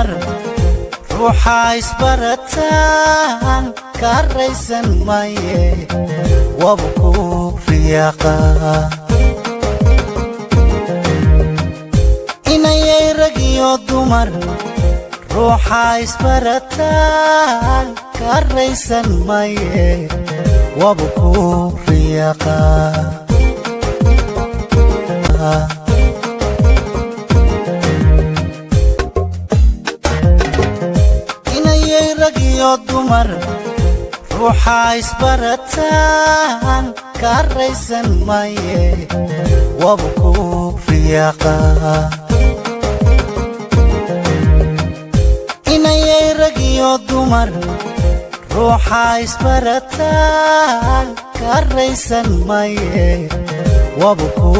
dumar ruuxa isbarataan ka raysan maaye wabu ku riyaaqa inayay rag iyo dumar ruuxa isbarataan ka raysan maaye wabu ku riyaaqa dumar ruuxa isbarataan ka raysan maaye wabu ku riyaaqa inayay rag iyo dumar ruuxa isbarataan ka raysan maaye wabu ku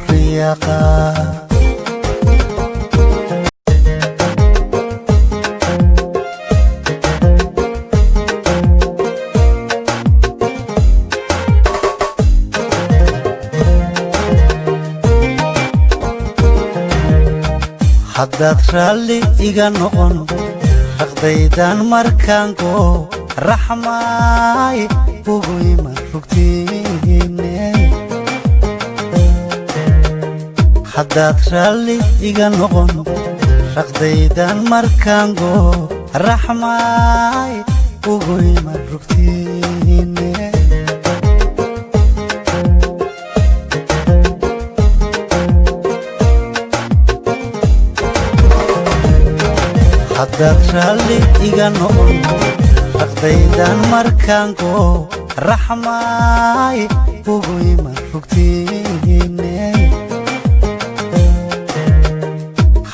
riyaaqa haddaad raalli iga noqon raqdaydan markaan go raxmaay ugu iman rugtiine haddaad raalli iga noqon raqdaydan markaan go raxmaay ugu iman rugtiine haddaad raalli iga noqon raqdaydan markaan go raxmaay ugu iman rugtiine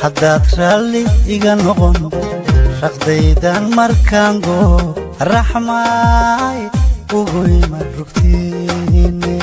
haddaad raalli iga noqon raqdaydan markaan go raxmaay ugu iman rugtiine